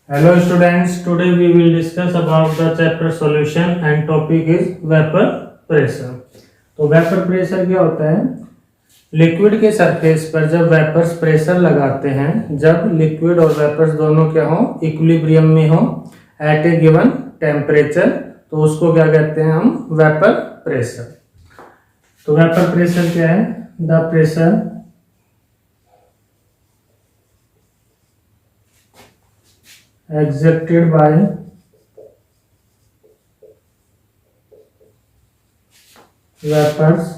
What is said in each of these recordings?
Hello students, today we will discuss about the chapter solution and topic is vapor pressure. तो vapour pressure क्या होता है? Liquid के surface पर जब वेपर्स प्रेशर लगाते हैं, जब लिक्विड और वेपर्स दोनों क्या हो, इक्विलिब्रियम में हो एट ए गिवन टेम्परेचर, तो उसको क्या कहते हैं हम? Vapour pressure. तो वेपर प्रेशर क्या है? The pressure exerted by vapors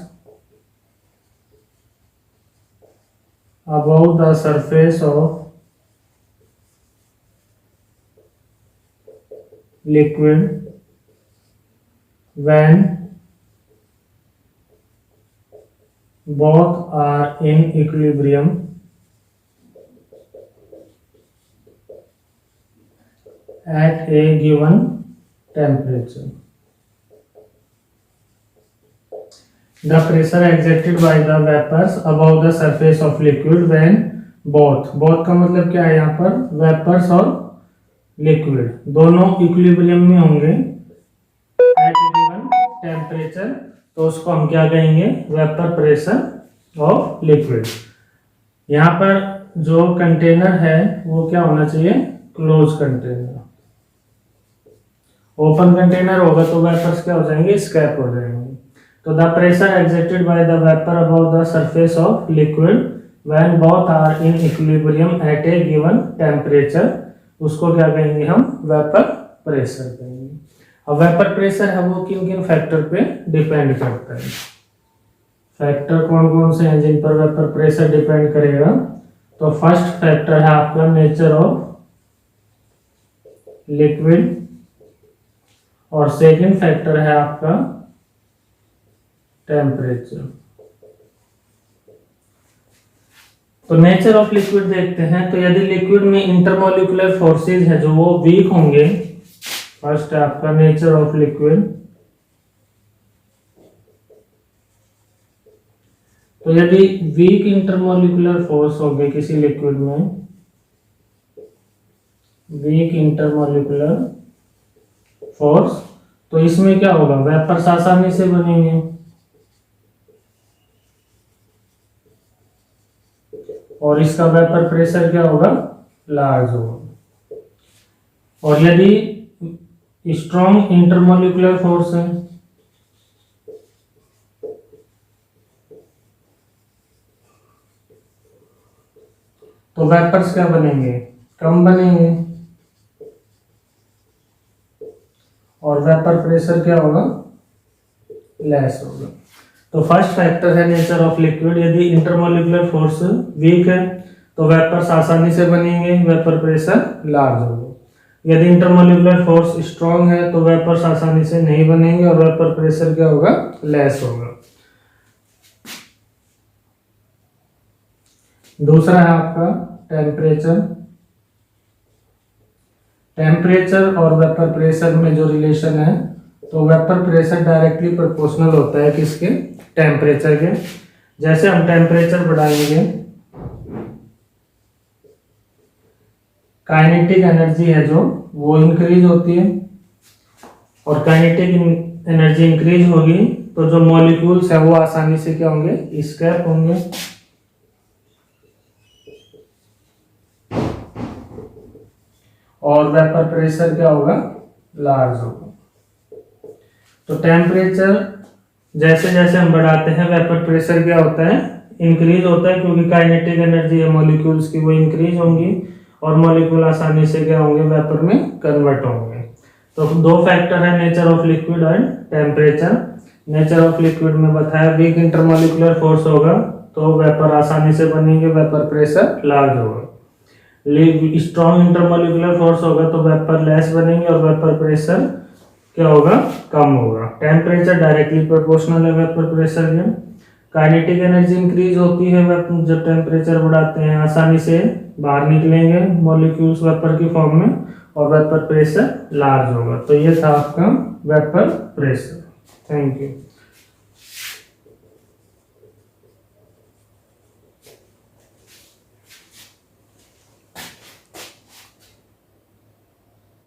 above the surface of liquid when both are in equilibrium at a given temperature. The pressure exerted by the vapors above the surface of liquid when both का मतलब क्या है? यहाँ पर vapors और liquid दोनों equilibrium में होंगे at a given temperature, तो उसको हम क्या कहेंगे? vapor pressure of liquid. यहाँ पर जो कंटेनर है वो क्या होना चाहिए? Close container. ओपन कंटेनर होगा तो वेपर्स क्या हो जाएंगे? स्कैप हो जाएंगे. तो the pressure exerted by the vapour above the surface of liquid when both are in equilibrium at a given temperature, उसको क्या कहेंगे हम? वेपर प्रेशर कहेंगे. अब वेपर प्रेशर है वो किन किन फैक्टर पे डिपेंड करता है? फैक्टर कौन कौन से हैं जिन पर वेपर प्रेशर डिपेंड करेगा? तो फर्स्ट फैक्टर है आपका नेचर ऑफ लिक्विड, और सेकंड फैक्टर है आपका टेम्परेचर. तो नेचर ऑफ लिक्विड देखते हैं. तो यदि लिक्विड में इंटरमोलिकुलर फोर्सेस है जो वो वीक होंगे, फर्स्ट है आपका नेचर ऑफ लिक्विड. तो यदि वीक इंटरमोलिकुलर फोर्स होंगे किसी लिक्विड में, वीक इंटरमोलिकुलर फोर्स, तो इसमें क्या होगा? वेपर्स आसानी से बनेंगे और इसका वेपर प्रेशर क्या होगा? लार्ज होगा. और यदि स्ट्रॉन्ग इंटरमोलिकुलर फोर्स है तो वेपर्स क्या बनेंगे? कम बनेंगे और वेपर प्रेशर क्या होगा? लेस होगा. तो फर्स्ट फैक्टर है नेचर ऑफ लिक्विड. यदि इंटरमोलिकुलर फोर्स वीक है तो वेपर्स आसानी से बनेंगे, वेपर प्रेशर लार्ज होगा. यदि इंटरमोलिकुलर फोर्स स्ट्रॉन्ग है तो वेपर्स आसानी से नहीं बनेंगे और वेपर प्रेशर क्या होगा? लेस होगा. दूसरा है आपका टेम्परेचर. टेम्परेचर और वेपर प्रेशर में जो रिलेशन है, तो वेपर प्रेशर डायरेक्टली प्रोपोर्शनल होता है किसके? टेम्परेचर के. जैसे हम टेम्परेचर बढ़ाएंगे, काइनेटिक एनर्जी है जो वो इंक्रीज होती है, और काइनेटिक एनर्जी इंक्रीज होगी तो जो मॉलिक्यूल्स है वो आसानी से क्या होंगे? एस्केप होंगे. और वेपर प्रेशर क्या होगा? लार्ज होगा. तो टेम्परेचर जैसे जैसे हम बढ़ाते हैं वेपर प्रेशर क्या होता है? इंक्रीज होता है, क्योंकि काइनेटिक एनर्जी है मॉलिक्यूल्स की वो इंक्रीज होंगी और मॉलिक्यूल आसानी से क्या होंगे? वेपर में कन्वर्ट होंगे. तो दो फैक्टर है nature of liquid and temperature. Nature of liquid में बताया वीक इंटरमोलिकुलर फोर्स होगा तो वेपर आसानी से बनेंगे, वेपर प्रेशर लार्ज होगा. स्ट्रॉन्ग इंटरमोलिकुलर फोर्स होगा तो वेपर लेस बनेंगे और वेपर प्रेशर क्या होगा? कम होगा. टेम्परेचर डायरेक्टली प्रोपोर्शनल है वेपर प्रेशर के. काइनेटिक एनर्जी इंक्रीज होती है जब टेम्परेचर बढ़ाते हैं, आसानी से बाहर निकलेंगे मॉलिक्यूल्स वेपर की फॉर्म में, और वेपर प्रेशर लार्ज होगा. तो ये था आपका वेपर प्रेशर. Thank you.